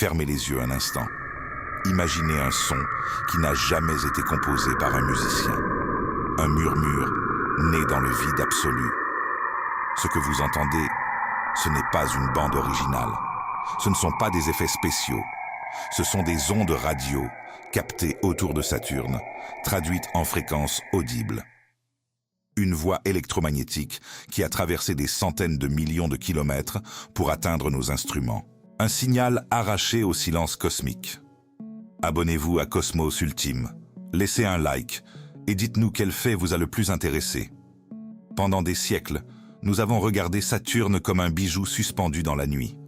Fermez les yeux un instant. Imaginez un son qui n'a jamais été composé par un musicien. Un murmure né dans le vide absolu. Ce que vous entendez, ce n'est pas une bande originale. Ce ne sont pas des effets spéciaux. Ce sont des ondes radio captées autour de Saturne, traduites en fréquences audibles. Une voie électromagnétique qui a traversé des centaines de millions de kilomètres pour atteindre nos instruments. Un signal arraché au silence cosmique. Abonnez-vous à Cosmos Ultime, laissez un like et dites-nous quel fait vous a le plus intéressé. Pendant des siècles, nous avons regardé Saturne comme un bijou suspendu dans la nuit.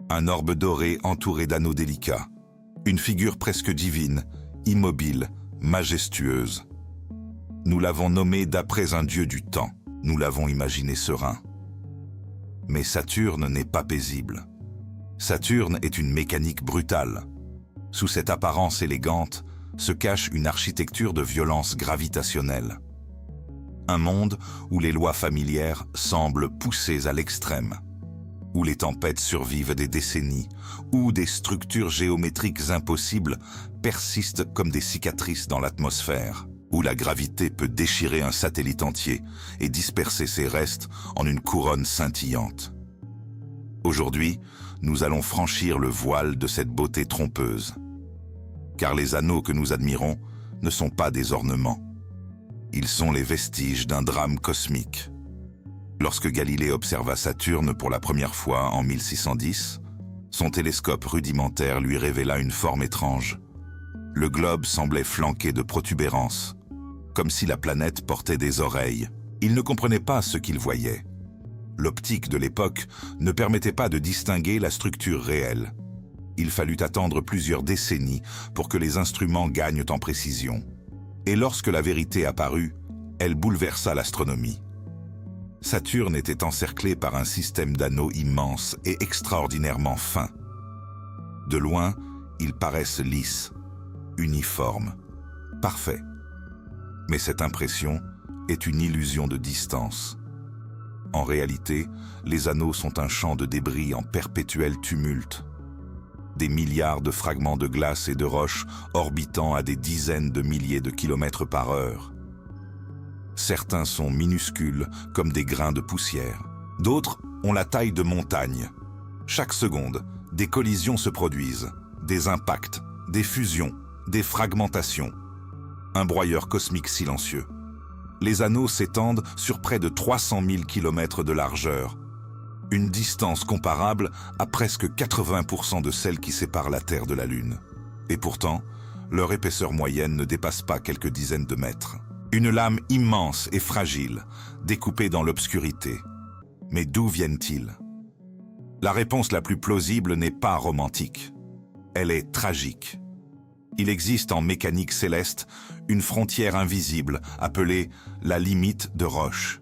Un orbe doré entouré d'anneaux délicats. Une figure presque divine, immobile, majestueuse. Nous l'avons nommé d'après un dieu du temps. Nous l'avons imaginé serein. Mais Saturne n'est pas paisible. Saturne est une mécanique brutale. Sous cette apparence élégante se cache une architecture de violence gravitationnelle. Un monde où les lois familières semblent poussées à l'extrême, où les tempêtes survivent des décennies, où des structures géométriques impossibles persistent comme des cicatrices dans l'atmosphère, où la gravité peut déchirer un satellite entier et disperser ses restes en une couronne scintillante. Aujourd'hui, nous allons franchir le voile de cette beauté trompeuse. Car les anneaux que nous admirons ne sont pas des ornements. Ils sont les vestiges d'un drame cosmique. Lorsque Galilée observa Saturne pour la première fois en 1610, son télescope rudimentaire lui révéla une forme étrange. Le globe semblait flanqué de protubérances, comme si la planète portait des oreilles. Il ne comprenait pas ce qu'il voyait. L'optique de l'époque ne permettait pas de distinguer la structure réelle. Il fallut attendre plusieurs décennies pour que les instruments gagnent en précision. Et lorsque la vérité apparut, elle bouleversa l'astronomie. Saturne était encerclé par un système d'anneaux immenses et extraordinairement fins. De loin, ils paraissent lisses, uniformes, parfaits. Mais cette impression est une illusion de distance. En réalité, les anneaux sont un champ de débris en perpétuel tumulte. Des milliards de fragments de glace et de roches orbitant à des dizaines de milliers de kilomètres par heure. Certains sont minuscules comme des grains de poussière. D'autres ont la taille de montagnes. Chaque seconde, des collisions se produisent, des impacts, des fusions, des fragmentations. Un broyeur cosmique silencieux. Les anneaux s'étendent sur près de 300 000 kilomètres de largeur. Une distance comparable à presque 80% de celle qui sépare la Terre de la Lune. Et pourtant, leur épaisseur moyenne ne dépasse pas quelques dizaines de mètres. Une lame immense et fragile, découpée dans l'obscurité. Mais d'où viennent-ils? La réponse la plus plausible n'est pas romantique. Elle est tragique. Il existe en mécanique céleste une frontière invisible appelée la limite de Roche.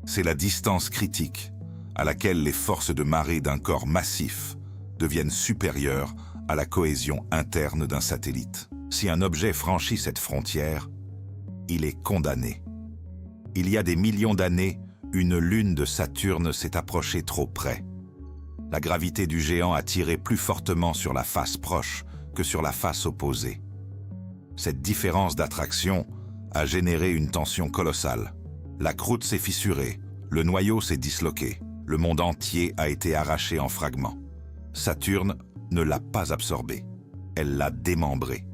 C'est la distance critique à laquelle les forces de marée d'un corps massif deviennent supérieures à la cohésion interne d'un satellite. Si un objet franchit cette frontière, il est condamné. Il y a des millions d'années, une lune de Saturne s'est approchée trop près. La gravité du géant a tiré plus fortement sur la face proche que sur la face opposée. Cette différence d'attraction a généré une tension colossale. La croûte s'est fissurée, le noyau s'est disloqué, le monde entier a été arraché en fragments. Saturne ne l'a pas absorbé, elle l'a démembré.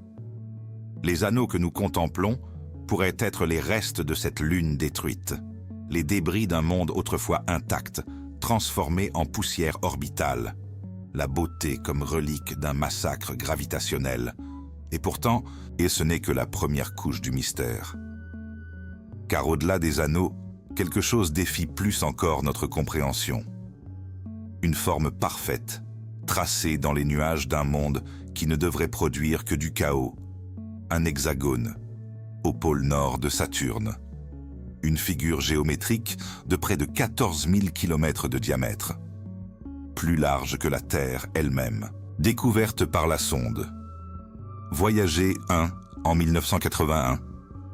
Les anneaux que nous contemplons pourraient être les restes de cette lune détruite, les débris d'un monde autrefois intact, transformé en poussière orbitale, la beauté comme relique d'un massacre gravitationnel. Et pourtant, ce n'est que la première couche du mystère. Car au-delà des anneaux, quelque chose défie plus encore notre compréhension. Une forme parfaite, tracée dans les nuages d'un monde qui ne devrait produire que du chaos. Un hexagone, au pôle nord de Saturne. Une figure géométrique de près de 14 000 km de diamètre. Plus large que la Terre elle-même. Découverte par la sonde. Voyager 1 en 1981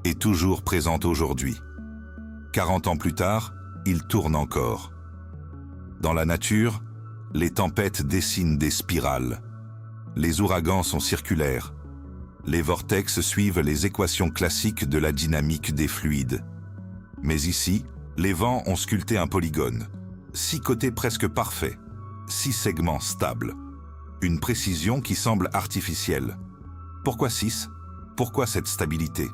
et toujours présente aujourd'hui. 40 ans plus tard, il tourne encore. Dans la nature, les tempêtes dessinent des spirales, Les ouragans sont circulaires. Les vortex suivent les équations classiques de la dynamique des fluides. Mais ici, les vents ont sculpté un polygone. 6 côtés presque parfaits, 6 segments stables. Une précision qui semble artificielle. Pourquoi 6? Pourquoi cette stabilité?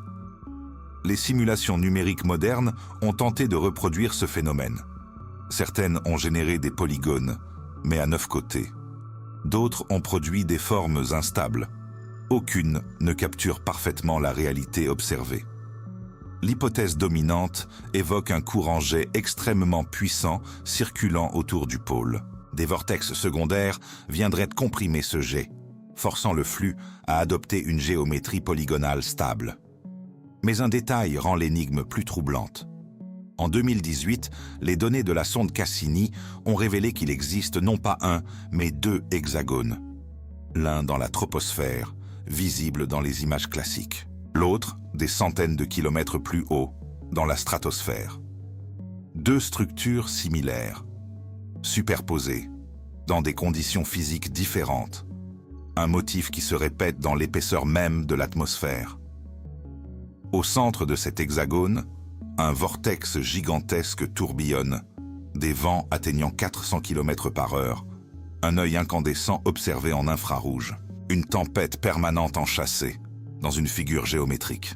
Les simulations numériques modernes ont tenté de reproduire ce phénomène. Certaines ont généré des polygones, mais à 9 côtés. D'autres ont produit des formes instables. Aucune ne capture parfaitement la réalité observée. L'hypothèse dominante évoque un courant jet extrêmement puissant circulant autour du pôle. Des vortex secondaires viendraient comprimer ce jet, forçant le flux à adopter une géométrie polygonale stable. Mais un détail rend l'énigme plus troublante. En 2018, les données de la sonde Cassini ont révélé qu'il existe non pas un, mais 2 hexagones. L'un dans la troposphère, visible dans les images classiques. L'autre, des centaines de kilomètres plus haut, dans la stratosphère. 2 structures similaires, superposées, dans des conditions physiques différentes. Un motif qui se répète dans l'épaisseur même de l'atmosphère. Au centre de cet hexagone, un vortex gigantesque tourbillonne, des vents atteignant 400 km/h, un œil incandescent observé en infrarouge, une tempête permanente enchâssée, dans une figure géométrique.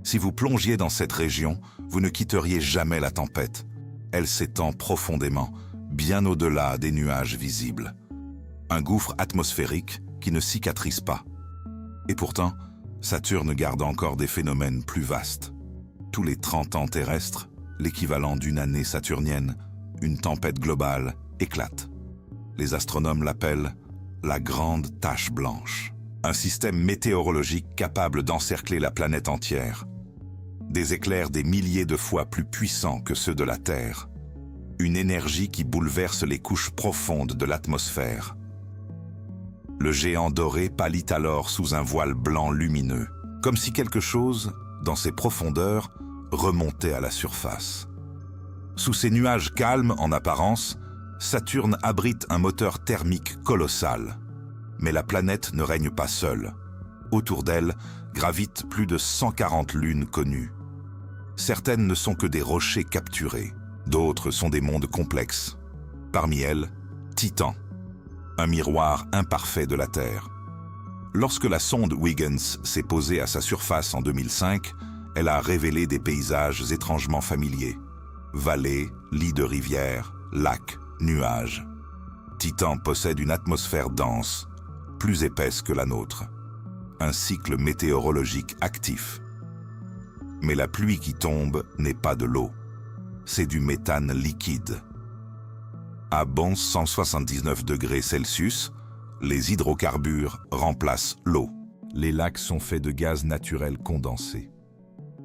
Si vous plongiez dans cette région, vous ne quitteriez jamais la tempête. Elle s'étend profondément, bien au-delà des nuages visibles. Un gouffre atmosphérique qui ne cicatrise pas. Et pourtant, Saturne garde encore des phénomènes plus vastes. Tous les 30 ans terrestres, l'équivalent d'une année saturnienne, une tempête globale éclate. Les astronomes l'appellent la grande tache blanche. Un système météorologique capable d'encercler la planète entière. Des éclairs des milliers de fois plus puissants que ceux de la Terre. Une énergie qui bouleverse les couches profondes de l'atmosphère. Le géant doré pâlit alors sous un voile blanc lumineux, comme si quelque chose, dans ses profondeurs, remontait à la surface. Sous ces nuages calmes en apparence, Saturne abrite un moteur thermique colossal. Mais la planète ne règne pas seule. Autour d'elle gravitent plus de 140 lunes connues. Certaines ne sont que des rochers capturés, d'autres sont des mondes complexes. Parmi elles, Titan, un miroir imparfait de la Terre. Lorsque la sonde Huygens s'est posée à sa surface en 2005, elle a révélé des paysages étrangement familiers. Vallées, lits de rivières, lacs, nuages. Titan possède une atmosphère dense, plus épaisse que la nôtre. Un cycle météorologique actif. Mais la pluie qui tombe n'est pas de l'eau. C'est du méthane liquide. À bons 179 degrés Celsius, les hydrocarbures remplacent l'eau. Les lacs sont faits de gaz naturel condensé.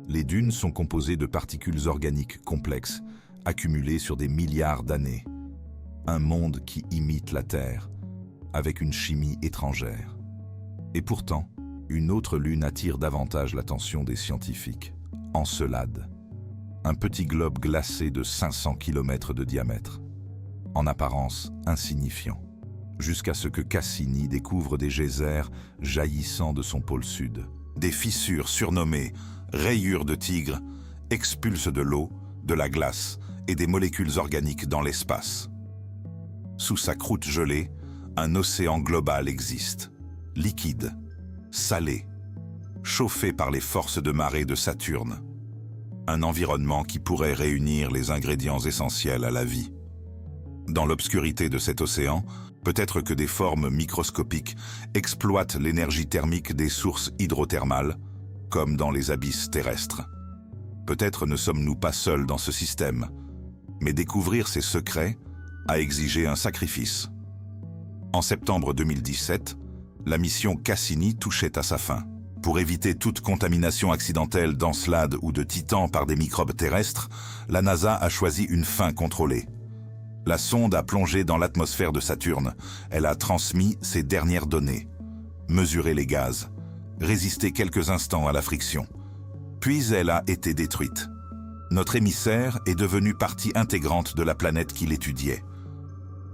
Les dunes sont composées de particules organiques complexes, accumulées sur des milliards d'années. Un monde qui imite la Terre, avec une chimie étrangère. Et pourtant, une autre lune attire davantage l'attention des scientifiques. Encelade. Un petit globe glacé de 500 km de diamètre. En apparence insignifiant. Jusqu'à ce que Cassini découvre des geysers jaillissant de son pôle sud. Des fissures surnommées rayures de tigre expulsent de l'eau, de la glace et des molécules organiques dans l'espace. Sous sa croûte gelée, un océan global existe, liquide, salé, chauffé par les forces de marée de Saturne. Un environnement qui pourrait réunir les ingrédients essentiels à la vie. Dans l'obscurité de cet océan, peut-être que des formes microscopiques exploitent l'énergie thermique des sources hydrothermales, comme dans les abysses terrestres. Peut-être ne sommes-nous pas seuls dans ce système, mais découvrir ces secrets a exigé un sacrifice. En septembre 2017, la mission Cassini touchait à sa fin. Pour éviter toute contamination accidentelle d'Encelade ou de Titan par des microbes terrestres, la NASA a choisi une fin contrôlée. La sonde a plongé dans l'atmosphère de Saturne. Elle a transmis ses dernières données, mesuré les gaz, résisté quelques instants à la friction. Puis elle a été détruite. Notre émissaire est devenu partie intégrante de la planète qu'il étudiait.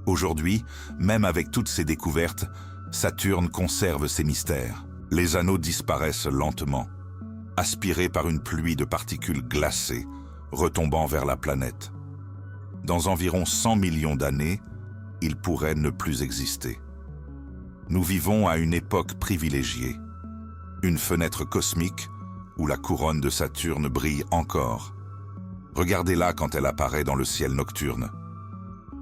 Aujourd'hui, même avec toutes ces découvertes, Saturne conserve ses mystères. Les anneaux disparaissent lentement, aspirés par une pluie de particules glacées, retombant vers la planète. Dans environ 100 millions d'années, il pourrait ne plus exister. Nous vivons à une époque privilégiée, une fenêtre cosmique où la couronne de Saturne brille encore. Regardez-la quand elle apparaît dans le ciel nocturne.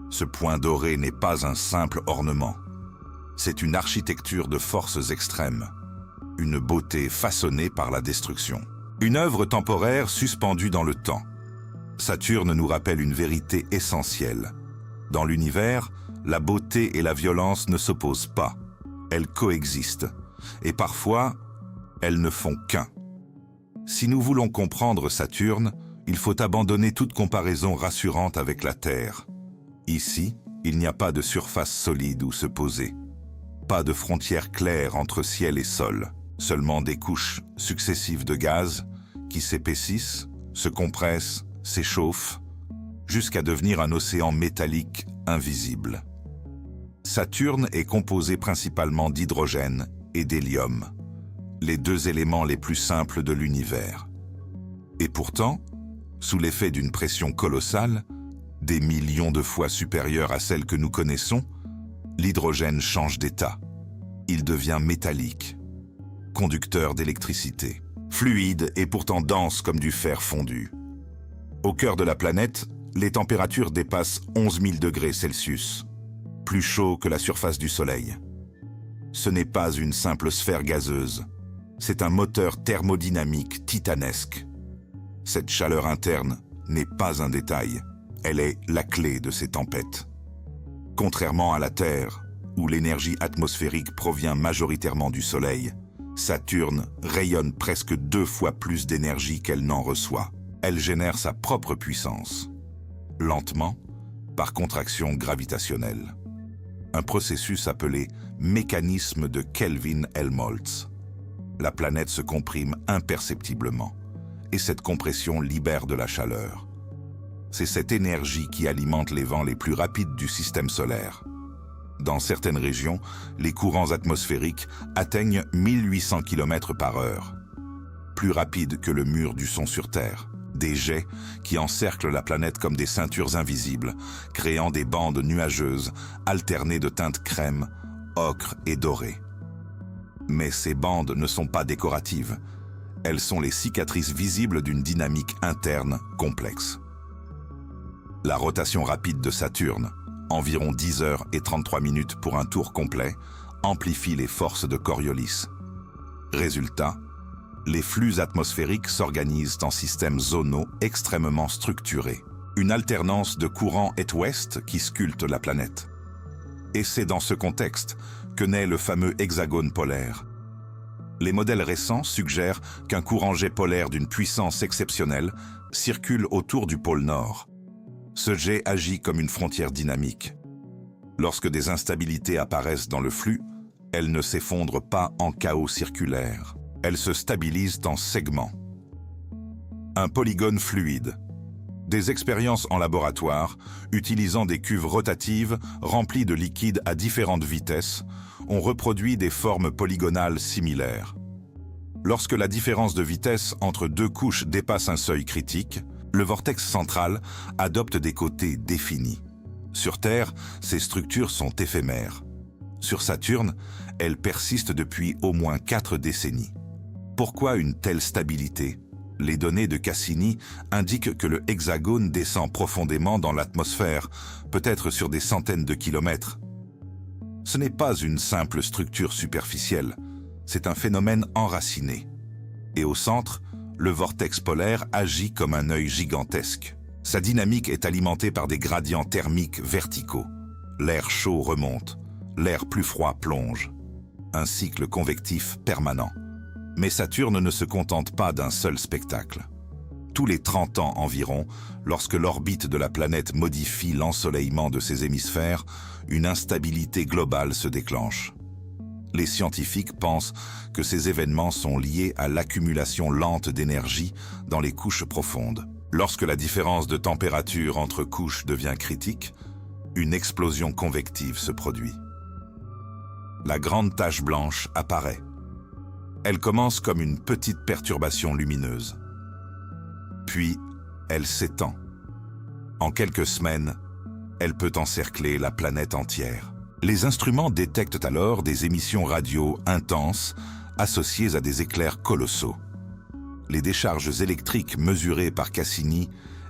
Ce point doré n'est pas un simple ornement. C'est une architecture de forces extrêmes, une beauté façonnée par la destruction. Une œuvre temporaire suspendue dans le temps. Saturne nous rappelle une vérité essentielle. Dans l'univers, la beauté et la violence ne s'opposent pas. Elles coexistent. Et parfois, elles ne font qu'un. Si nous voulons comprendre Saturne, il faut abandonner toute comparaison rassurante avec la Terre. Ici, il n'y a pas de surface solide où se poser. Pas de frontière claire entre ciel et sol. Seulement des couches successives de gaz qui s'épaississent, se compressent, s'échauffent, jusqu'à devenir un océan métallique invisible. Saturne est composé principalement d'hydrogène et d'hélium, les deux éléments les plus simples de l'univers. Et pourtant, sous l'effet d'une pression colossale, des millions de fois supérieure à celle que nous connaissons, l'hydrogène change d'état. Il devient métallique, conducteur d'électricité, fluide et pourtant dense comme du fer fondu. Au cœur de la planète, les températures dépassent 11 000 degrés Celsius, plus chaud que la surface du Soleil. Ce n'est pas une simple sphère gazeuse, c'est un moteur thermodynamique titanesque. Cette chaleur interne n'est pas un détail, elle est la clé de ces tempêtes. Contrairement à la Terre, où l'énergie atmosphérique provient majoritairement du Soleil, Saturne rayonne presque 2 fois plus d'énergie qu'elle n'en reçoit. Elle génère sa propre puissance, lentement, par contraction gravitationnelle. Un processus appelé mécanisme de Kelvin-Helmholtz. La planète se comprime imperceptiblement, et cette compression libère de la chaleur. C'est cette énergie qui alimente les vents les plus rapides du système solaire. Dans certaines régions, les courants atmosphériques atteignent 1800 km/h, plus rapide que le mur du son sur Terre. Des jets qui encerclent la planète comme des ceintures invisibles, créant des bandes nuageuses alternées de teintes crème, ocre et dorée. Mais ces bandes ne sont pas décoratives. Elles sont les cicatrices visibles d'une dynamique interne complexe. La rotation rapide de Saturne, environ 10 heures et 33 minutes pour un tour complet, amplifie les forces de Coriolis. Résultat, les flux atmosphériques s'organisent en systèmes zonaux extrêmement structurés. Une alternance de courants est-ouest qui sculpte la planète. Et c'est dans ce contexte que naît le fameux hexagone polaire. Les modèles récents suggèrent qu'un courant jet polaire d'une puissance exceptionnelle circule autour du pôle Nord. Ce jet agit comme une frontière dynamique. Lorsque des instabilités apparaissent dans le flux, elles ne s'effondrent pas en chaos circulaire. Elles se stabilisent en segments. Un polygone fluide. Des expériences en laboratoire, utilisant des cuves rotatives remplies de liquide à différentes vitesses, ont reproduit des formes polygonales similaires. Lorsque la différence de vitesse entre deux couches dépasse un seuil critique, le vortex central adopte des côtés définis. Sur Terre, ces structures sont éphémères. Sur Saturne, elles persistent depuis au moins 4 décennies. Pourquoi une telle stabilité? Les données de Cassini indiquent que le hexagone descend profondément dans l'atmosphère, peut-être sur des centaines de kilomètres. Ce n'est pas une simple structure superficielle, c'est un phénomène enraciné. Et au centre, le vortex polaire agit comme un œil gigantesque. Sa dynamique est alimentée par des gradients thermiques verticaux. L'air chaud remonte, l'air plus froid plonge. Un cycle convectif permanent. Mais Saturne ne se contente pas d'un seul spectacle. Tous les 30 ans environ, lorsque l'orbite de la planète modifie l'ensoleillement de ses hémisphères, une instabilité globale se déclenche. Les scientifiques pensent que ces événements sont liés à l'accumulation lente d'énergie dans les couches profondes. Lorsque la différence de température entre couches devient critique, une explosion convective se produit. la grande tache blanche apparaît. Elle commence comme une petite perturbation lumineuse. Puis, elle s'étend. En quelques semaines, elle peut encercler la planète entière. Les instruments détectent alors des émissions radio intenses associées à des éclairs colossaux. Les décharges électriques mesurées par Cassini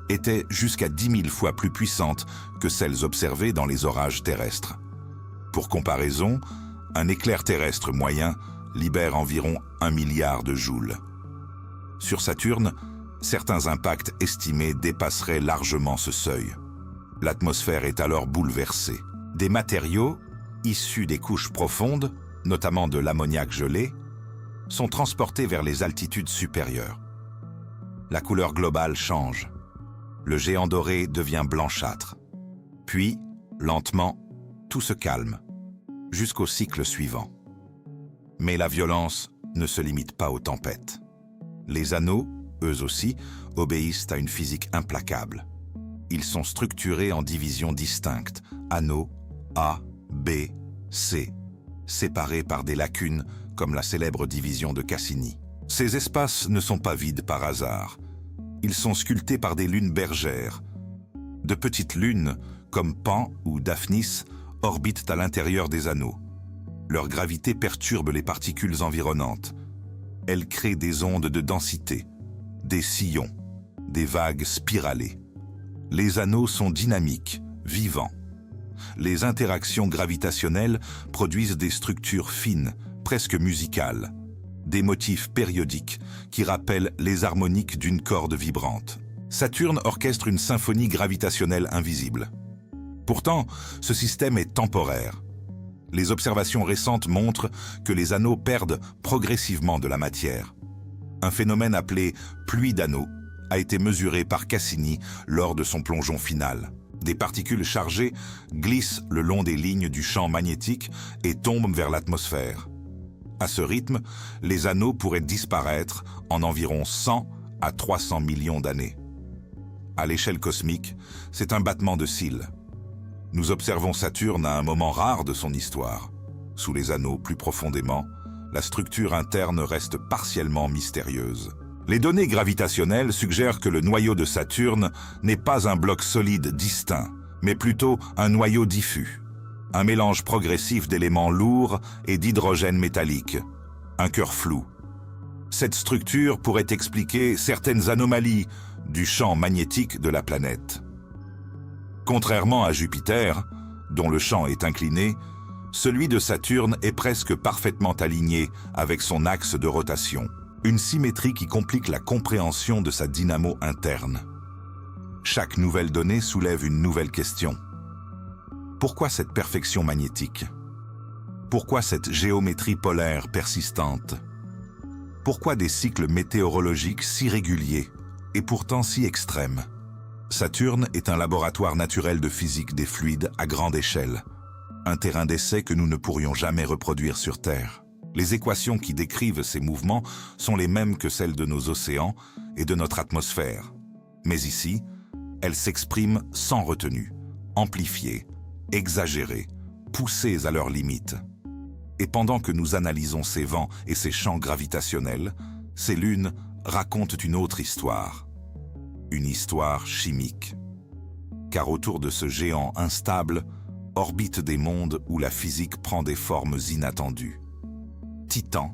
étaient jusqu'à 10 000 fois plus puissantes que celles observées dans les orages terrestres. Pour comparaison, un éclair terrestre moyen libère environ 1 milliard de joules. Sur Saturne, certains impacts estimés dépasseraient largement ce seuil. L'atmosphère est alors bouleversée. Des matériaux, issus des couches profondes, notamment de l'ammoniac gelé, sont transportés vers les altitudes supérieures. La couleur globale change. Le géant doré devient blanchâtre. Puis, lentement, tout se calme, jusqu'au cycle suivant. Mais la violence ne se limite pas aux tempêtes. Les anneaux, eux aussi, obéissent à une physique implacable. Ils sont structurés en divisions distinctes, anneaux A, B, C, séparés par des lacunes comme la célèbre division de Cassini. Ces espaces ne sont pas vides par hasard. Ils sont sculptés par des lunes bergères. De petites lunes, comme Pan ou Daphnis, orbitent à l'intérieur des anneaux. Leur gravité perturbe les particules environnantes. Elles créent des ondes de densité, des sillons, des vagues spiralées. Les anneaux sont dynamiques, vivants. Les interactions gravitationnelles produisent des structures fines, presque musicales, des motifs périodiques qui rappellent les harmoniques d'une corde vibrante. Saturne orchestre une symphonie gravitationnelle invisible. Pourtant, ce système est temporaire. Les observations récentes montrent que les anneaux perdent progressivement de la matière. Un phénomène appelé « pluie d'anneaux » a été mesuré par Cassini lors de son plongeon final. Des particules chargées glissent le long des lignes du champ magnétique et tombent vers l'atmosphère. À ce rythme, les anneaux pourraient disparaître en environ 100 à 300 millions d'années. À l'échelle cosmique, c'est un battement de cils. Nous observons Saturne à un moment rare de son histoire. Sous les anneaux, plus profondément, la structure interne reste partiellement mystérieuse. Les données gravitationnelles suggèrent que le noyau de Saturne n'est pas un bloc solide distinct, mais plutôt un noyau diffus. Un mélange progressif d'éléments lourds et d'hydrogène métallique. Un cœur flou. Cette structure pourrait expliquer certaines anomalies du champ magnétique de la planète. Contrairement à Jupiter, dont le champ est incliné, celui de Saturne est presque parfaitement aligné avec son axe de rotation. Une symétrie qui complique la compréhension de sa dynamo interne. Chaque nouvelle donnée soulève une nouvelle question. Pourquoi cette perfection magnétique? Pourquoi cette géométrie polaire persistante? Pourquoi des cycles météorologiques si réguliers et pourtant si extrêmes? Saturne est un laboratoire naturel de physique des fluides à grande échelle, un terrain d'essai que nous ne pourrions jamais reproduire sur Terre. Les équations qui décrivent ces mouvements sont les mêmes que celles de nos océans et de notre atmosphère. Mais ici, elles s'expriment sans retenue, amplifiées, exagérées, poussées à leurs limites. Et pendant que nous analysons ces vents et ces champs gravitationnels, ces lunes racontent une autre histoire. Une histoire chimique. Car autour de ce géant instable, orbitent des mondes où la physique prend des formes inattendues. Titan,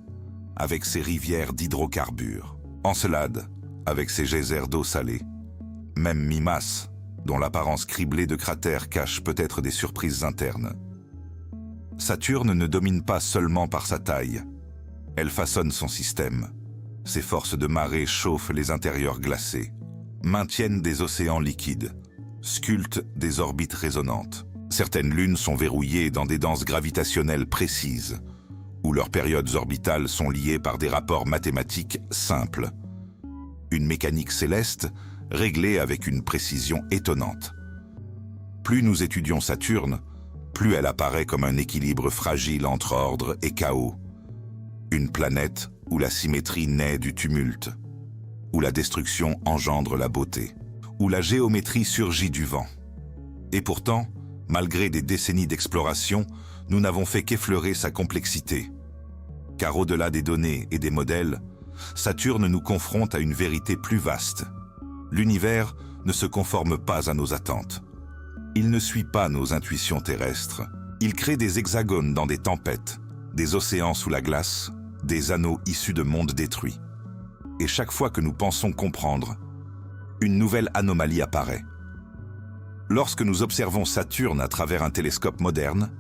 avec ses rivières d'hydrocarbures. Encelade, avec ses geysers d'eau salée. Même Mimas, dont l'apparence criblée de cratères cache peut-être des surprises internes. Saturne ne domine pas seulement par sa taille. Elle façonne son système. Ses forces de marée chauffent les intérieurs glacés, maintiennent des océans liquides, sculptent des orbites résonantes. Certaines lunes sont verrouillées dans des danses gravitationnelles précises, où leurs périodes orbitales sont liées par des rapports mathématiques simples. Une mécanique céleste réglée avec une précision étonnante. Plus nous étudions Saturne, plus elle apparaît comme un équilibre fragile entre ordre et chaos. Une planète où la symétrie naît du tumulte, où la destruction engendre la beauté, où la géométrie surgit du vent. Et pourtant, malgré des décennies d'exploration, nous n'avons fait qu'effleurer sa complexité. Car au-delà des données et des modèles, Saturne nous confronte à une vérité plus vaste. L'univers ne se conforme pas à nos attentes. Il ne suit pas nos intuitions terrestres. Il crée des hexagones dans des tempêtes, des océans sous la glace, des anneaux issus de mondes détruits. Et chaque fois que nous pensons comprendre, une nouvelle anomalie apparaît. Lorsque nous observons Saturne à travers un télescope moderne,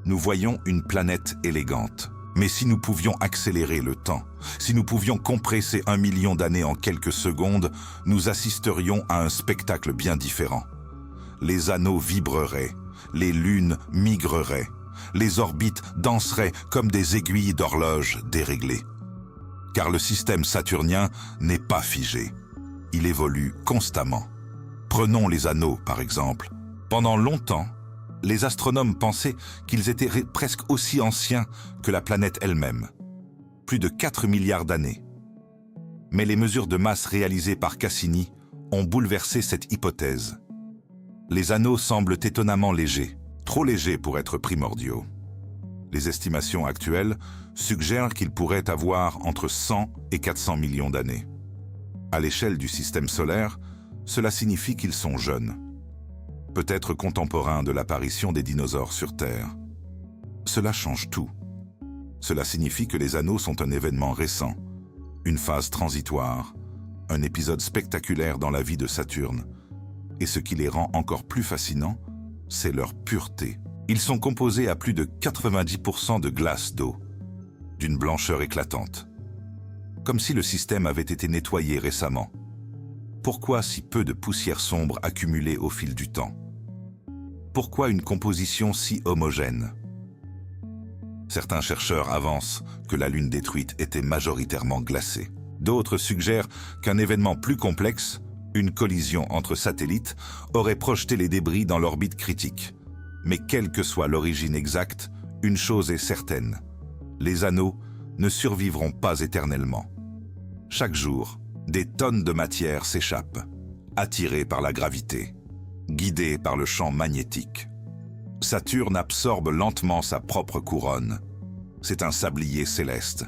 nous voyons une planète élégante. Mais si nous pouvions accélérer le temps, si nous pouvions compresser 1 million d'années en quelques secondes, nous assisterions à un spectacle bien différent. Les anneaux vibreraient, les lunes migreraient, les orbites danseraient comme des aiguilles d'horloge déréglées. Car le système saturnien n'est pas figé. Il évolue constamment. Prenons les anneaux, par exemple. Pendant longtemps, les astronomes pensaient qu'ils étaient presque aussi anciens que la planète elle-même. Plus de 4 milliards d'années. Mais les mesures de masse réalisées par Cassini ont bouleversé cette hypothèse. Les anneaux semblent étonnamment légers, trop légers pour être primordiaux. Les estimations actuelles suggèrent qu'ils pourraient avoir entre 100 et 400 millions d'années. À l'échelle du système solaire, cela signifie qu'ils sont jeunes. Peut-être contemporains de l'apparition des dinosaures sur Terre. Cela change tout. Cela signifie que les anneaux sont un événement récent, une phase transitoire, un épisode spectaculaire dans la vie de Saturne. Et ce qui les rend encore plus fascinants, c'est leur pureté. Ils sont composés à plus de 90% de glace d'eau, d'une blancheur éclatante. Comme si le système avait été nettoyé récemment. Pourquoi si peu de poussière sombre accumulée au fil du temps? Pourquoi une composition si homogène? Certains chercheurs avancent que la Lune détruite était majoritairement glacée. D'autres suggèrent qu'un événement plus complexe, une collision entre satellites, aurait projeté les débris dans l'orbite critique. Mais quelle que soit l'origine exacte, une chose est certaine. Les anneaux ne survivront pas éternellement. Chaque jour, des tonnes de matière s'échappent, attirées par la gravité, guidées par le champ magnétique. Saturne absorbe lentement sa propre couronne. C'est un sablier céleste.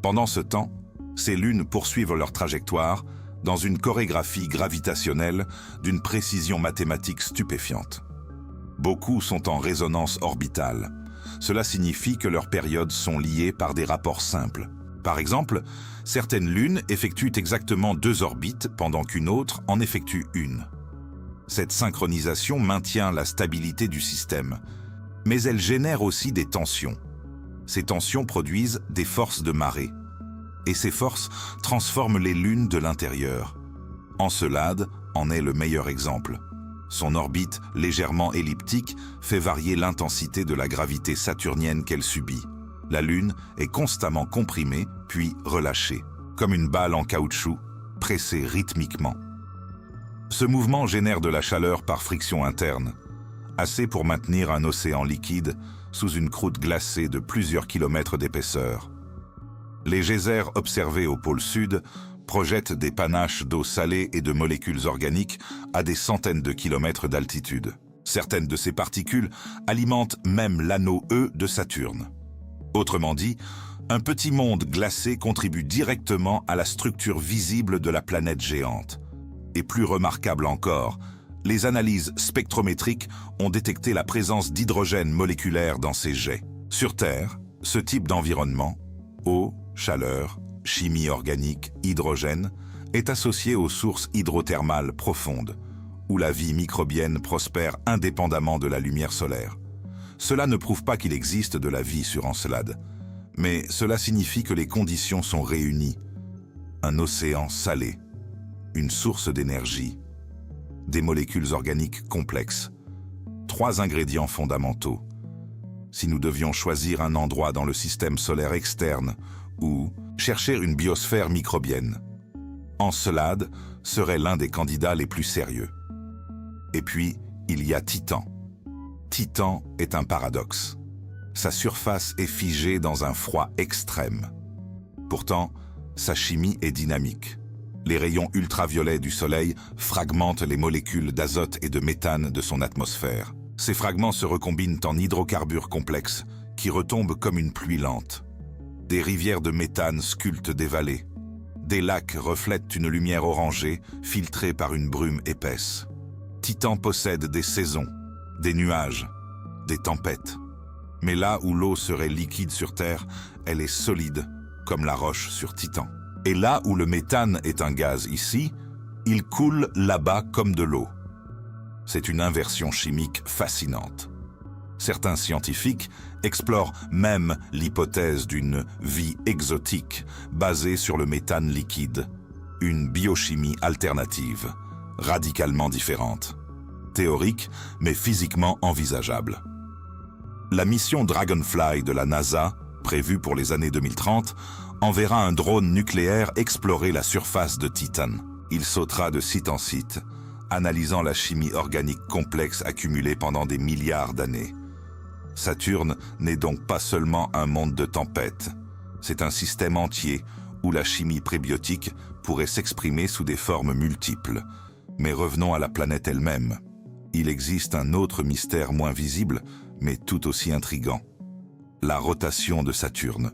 Pendant ce temps, ces lunes poursuivent leur trajectoire dans une chorégraphie gravitationnelle d'une précision mathématique stupéfiante. Beaucoup sont en résonance orbitale. Cela signifie que leurs périodes sont liées par des rapports simples. Par exemple, certaines lunes effectuent exactement 2 orbites pendant qu'une autre en effectue une. Cette synchronisation maintient la stabilité du système, mais elle génère aussi des tensions. Ces tensions produisent des forces de marée, et ces forces transforment les lunes de l'intérieur. Encelade en est le meilleur exemple. Son orbite légèrement elliptique fait varier l'intensité de la gravité saturnienne qu'elle subit. La Lune est constamment comprimée, puis relâchée, comme une balle en caoutchouc, pressée rythmiquement. Ce mouvement génère de la chaleur par friction interne, assez pour maintenir un océan liquide sous une croûte glacée de plusieurs kilomètres d'épaisseur. Les geysers observés au pôle sud projettent des panaches d'eau salée et de molécules organiques à des centaines de kilomètres d'altitude. Certaines de ces particules alimentent même l'anneau E de Saturne. Autrement dit, un petit monde glacé contribue directement à la structure visible de la planète géante. Et plus remarquable encore, les analyses spectrométriques ont détecté la présence d'hydrogène moléculaire dans ces jets. Sur Terre, ce type d'environnement, eau, chaleur, chimie organique, hydrogène, est associé aux sources hydrothermales profondes, où la vie microbienne prospère indépendamment de la lumière solaire. Cela ne prouve pas qu'il existe de la vie sur Encelade, mais cela signifie que les conditions sont réunies. Un océan salé, une source d'énergie, des molécules organiques complexes, 3 ingrédients fondamentaux. Si nous devions choisir un endroit dans le système solaire externe ou chercher une biosphère microbienne, Encelade serait l'un des candidats les plus sérieux. Et puis, il y a Titan. Titan est un paradoxe. Sa surface est figée dans un froid extrême. Pourtant, sa chimie est dynamique. Les rayons ultraviolets du Soleil fragmentent les molécules d'azote et de méthane de son atmosphère. Ces fragments se recombinent en hydrocarbures complexes qui retombent comme une pluie lente. Des rivières de méthane sculptent des vallées. Des lacs reflètent une lumière orangée filtrée par une brume épaisse. Titan possède des saisons, des nuages, des tempêtes. Mais là où l'eau serait liquide sur Terre, elle est solide, comme la roche sur Titan. Et là où le méthane est un gaz ici, il coule là-bas comme de l'eau. C'est une inversion chimique fascinante. Certains scientifiques explorent même l'hypothèse d'une vie exotique basée sur le méthane liquide, une biochimie alternative, radicalement différente. Théorique, mais physiquement envisageable. La mission Dragonfly de la NASA, prévue pour les années 2030, enverra un drone nucléaire explorer la surface de Titan. Il sautera de site en site, analysant la chimie organique complexe accumulée pendant des milliards d'années. Saturne n'est donc pas seulement un monde de tempêtes, c'est un système entier où la chimie prébiotique pourrait s'exprimer sous des formes multiples. Mais revenons à la planète elle-même. Il existe un autre mystère moins visible, mais tout aussi intrigant. La rotation de Saturne.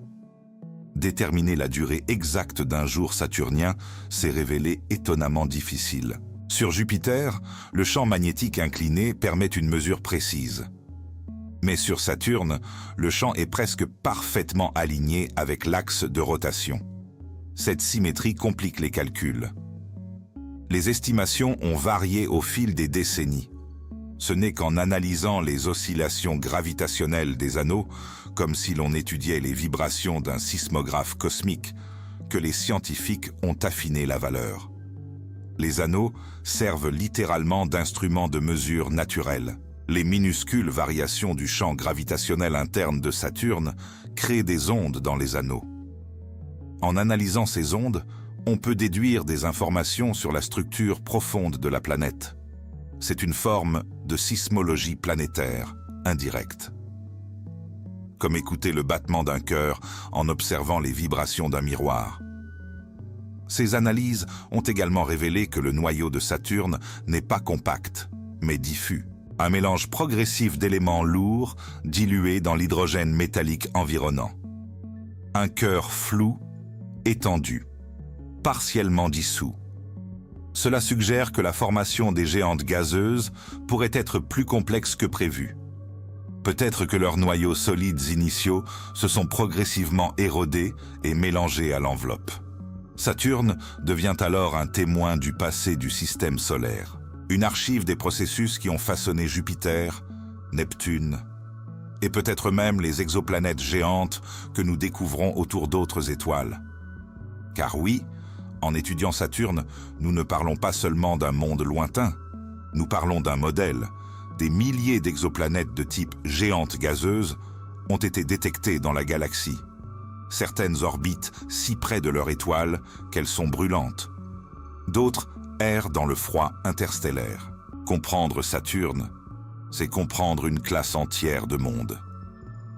Déterminer la durée exacte d'un jour saturnien s'est révélé étonnamment difficile. Sur Jupiter, le champ magnétique incliné permet une mesure précise. Mais sur Saturne, le champ est presque parfaitement aligné avec l'axe de rotation. Cette symétrie complique les calculs. Les estimations ont varié au fil des décennies. Ce n'est qu'en analysant les oscillations gravitationnelles des anneaux, comme si l'on étudiait les vibrations d'un sismographe cosmique, que les scientifiques ont affiné la valeur. Les anneaux servent littéralement d'instruments de mesure naturels. Les minuscules variations du champ gravitationnel interne de Saturne créent des ondes dans les anneaux. En analysant ces ondes, on peut déduire des informations sur la structure profonde de la planète. C'est une forme de sismologie planétaire, indirecte. Comme écouter le battement d'un cœur en observant les vibrations d'un miroir. Ces analyses ont également révélé que le noyau de Saturne n'est pas compact, mais diffus. Un mélange progressif d'éléments lourds dilués dans l'hydrogène métallique environnant. Un cœur flou, étendu, partiellement dissous. Cela suggère que la formation des géantes gazeuses pourrait être plus complexe que prévu. Peut-être que leurs noyaux solides initiaux se sont progressivement érodés et mélangés à l'enveloppe. Saturne devient alors un témoin du passé du système solaire, une archive des processus qui ont façonné Jupiter, Neptune, et peut-être même les exoplanètes géantes que nous découvrons autour d'autres étoiles. Car oui, en étudiant Saturne, nous ne parlons pas seulement d'un monde lointain, nous parlons d'un modèle. Des milliers d'exoplanètes de type géantes gazeuses ont été détectées dans la galaxie. Certaines orbitent si près de leur étoile qu'elles sont brûlantes. D'autres errent dans le froid interstellaire. Comprendre Saturne, c'est comprendre une classe entière de mondes.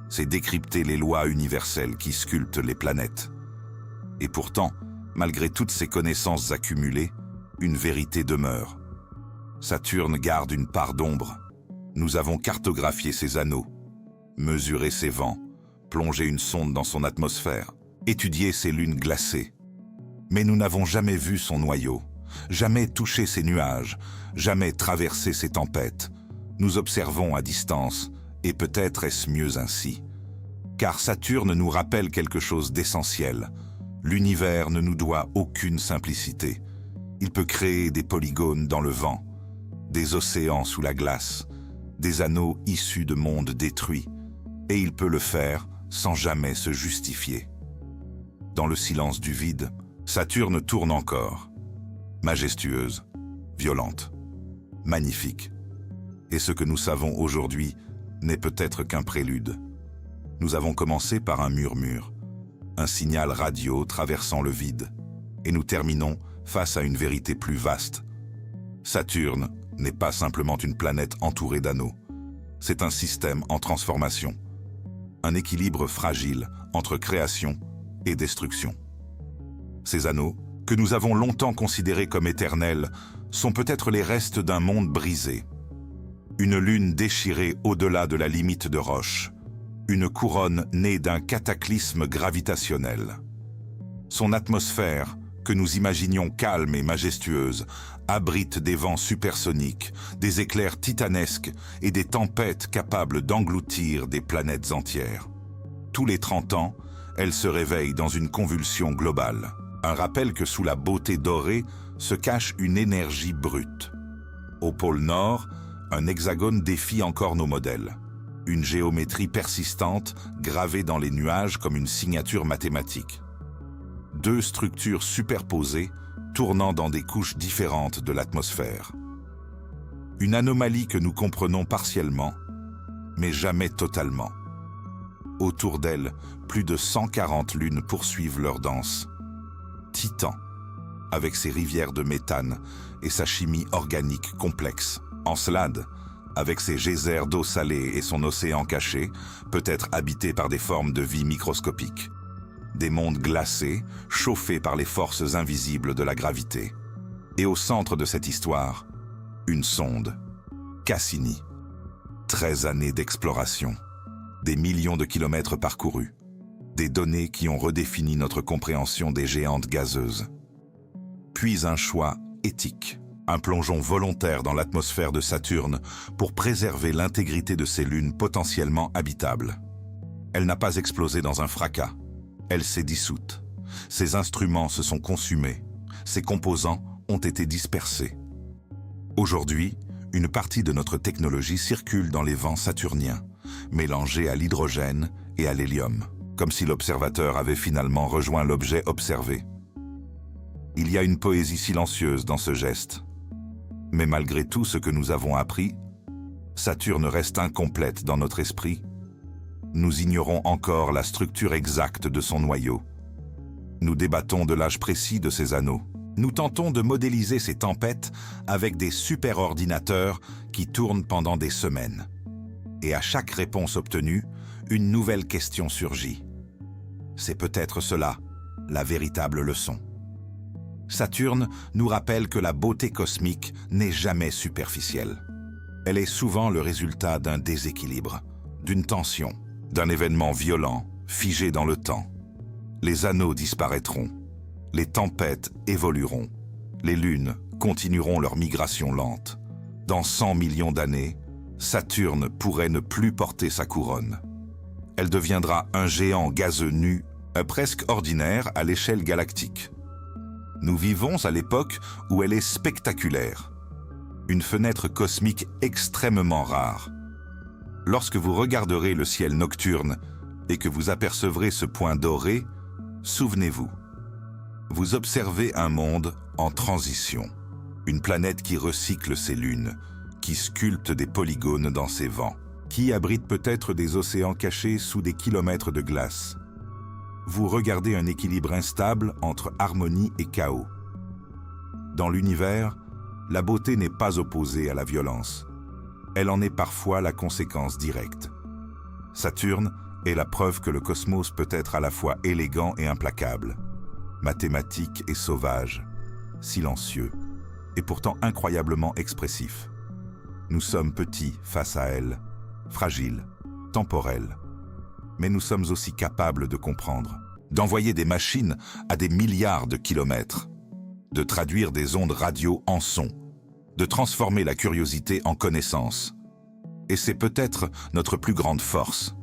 C'est décrypter les lois universelles qui sculptent les planètes. Et pourtant, malgré toutes ces connaissances accumulées, une vérité demeure. Saturne garde une part d'ombre. Nous avons cartographié ses anneaux, mesuré ses vents, plongé une sonde dans son atmosphère, étudié ses lunes glacées. Mais nous n'avons jamais vu son noyau, jamais touché ses nuages, jamais traversé ses tempêtes. Nous observons à distance, et peut-être est-ce mieux ainsi. Car Saturne nous rappelle quelque chose d'essentiel. L'univers ne nous doit aucune simplicité. Il peut créer des polygones dans le vent, des océans sous la glace, des anneaux issus de mondes détruits, et il peut le faire sans jamais se justifier. Dans le silence du vide, Saturne tourne encore, majestueuse, violente, magnifique. Et ce que nous savons aujourd'hui n'est peut-être qu'un prélude. Nous avons commencé par un murmure, un signal radio traversant le vide, et nous terminons face à une vérité plus vaste. Saturne n'est pas simplement une planète entourée d'anneaux. C'est un système en transformation. Un équilibre fragile entre création et destruction. Ces anneaux, que nous avons longtemps considérés comme éternels, sont peut-être les restes d'un monde brisé. Une lune déchirée au-delà de la limite de roche. Une couronne née d'un cataclysme gravitationnel. Son atmosphère, que nous imaginions calme et majestueuse, abrite des vents supersoniques, des éclairs titanesques et des tempêtes capables d'engloutir des planètes entières. Tous les 30 ans, elle se réveille dans une convulsion globale. Un rappel que sous la beauté dorée se cache une énergie brute. Au pôle Nord, un hexagone défie encore nos modèles. Une géométrie persistante gravée dans les nuages comme une signature mathématique. Deux structures superposées, tournant dans des couches différentes de l'atmosphère. Une anomalie que nous comprenons partiellement, mais jamais totalement. Autour d'elle, plus de 140 lunes poursuivent leur danse. Titan, avec ses rivières de méthane et sa chimie organique complexe. Encelade, avec ses geysers d'eau salée et son océan caché, peut être habité par des formes de vie microscopiques. Des mondes glacés, chauffés par les forces invisibles de la gravité. Et au centre de cette histoire, une sonde, Cassini. 13 années d'exploration, des millions de kilomètres parcourus, des données qui ont redéfini notre compréhension des géantes gazeuses. Puis un choix éthique, un plongeon volontaire dans l'atmosphère de Saturne pour préserver l'intégrité de ces lunes potentiellement habitables. Elle n'a pas explosé dans un fracas. Elle s'est dissoute. Ses instruments se sont consumés. Ses composants ont été dispersés. Aujourd'hui, une partie de notre technologie circule dans les vents saturniens, mélangée à l'hydrogène et à l'hélium, comme si l'observateur avait finalement rejoint l'objet observé. Il y a une poésie silencieuse dans ce geste. Mais malgré tout ce que nous avons appris, Saturne reste incomplète dans notre esprit. Nous ignorons encore la structure exacte de son noyau. Nous débattons de l'âge précis de ses anneaux. Nous tentons de modéliser ces tempêtes avec des superordinateurs qui tournent pendant des semaines. Et à chaque réponse obtenue, une nouvelle question surgit. C'est peut-être cela, la véritable leçon. Saturne nous rappelle que la beauté cosmique n'est jamais superficielle. Elle est souvent le résultat d'un déséquilibre, d'une tension, d'un événement violent, figé dans le temps. Les anneaux disparaîtront, les tempêtes évolueront, les lunes continueront leur migration lente. Dans 100 millions d'années, Saturne pourrait ne plus porter sa couronne. Elle deviendra un géant gazeux nu, presque ordinaire à l'échelle galactique. Nous vivons à l'époque où elle est spectaculaire. Une fenêtre cosmique extrêmement rare. Lorsque vous regarderez le ciel nocturne et que vous apercevrez ce point doré, souvenez-vous. Vous observez un monde en transition. Une planète qui recycle ses lunes, qui sculpte des polygones dans ses vents, qui abrite peut-être des océans cachés sous des kilomètres de glace. Vous regardez un équilibre instable entre harmonie et chaos. Dans l'univers, la beauté n'est pas opposée à la violence. Elle en est parfois la conséquence directe. Saturne est la preuve que le cosmos peut être à la fois élégant et implacable, mathématique et sauvage, silencieux, et pourtant incroyablement expressif. Nous sommes petits face à elle, fragiles, temporels, mais nous sommes aussi capables de comprendre, d'envoyer des machines à des milliards de kilomètres, de traduire des ondes radio en sons, de transformer la curiosité en connaissance. Et c'est peut-être notre plus grande force.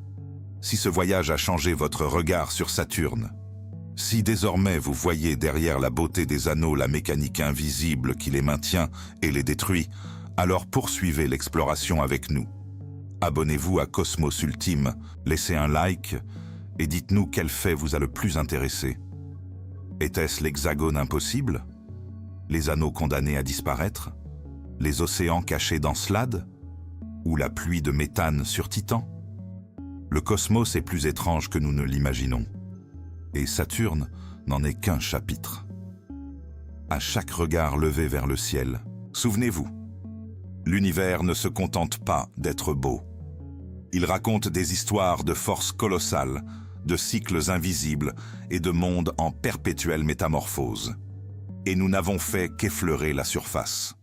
Si ce voyage a changé votre regard sur Saturne, si désormais vous voyez derrière la beauté des anneaux la mécanique invisible qui les maintient et les détruit, alors poursuivez l'exploration avec nous. Abonnez-vous à Cosmos Ultime, laissez un like et dites-nous quel fait vous a le plus intéressé. Était-ce l'hexagone impossible? Les anneaux condamnés à disparaître? Les océans cachés d'Encelade? Ou la pluie de méthane sur Titan? Le cosmos est plus étrange que nous ne l'imaginons. Et Saturne n'en est qu'un chapitre. À chaque regard levé vers le ciel, souvenez-vous, l'univers ne se contente pas d'être beau. Il raconte des histoires de forces colossales, de cycles invisibles et de mondes en perpétuelle métamorphose. Et nous n'avons fait qu'effleurer la surface.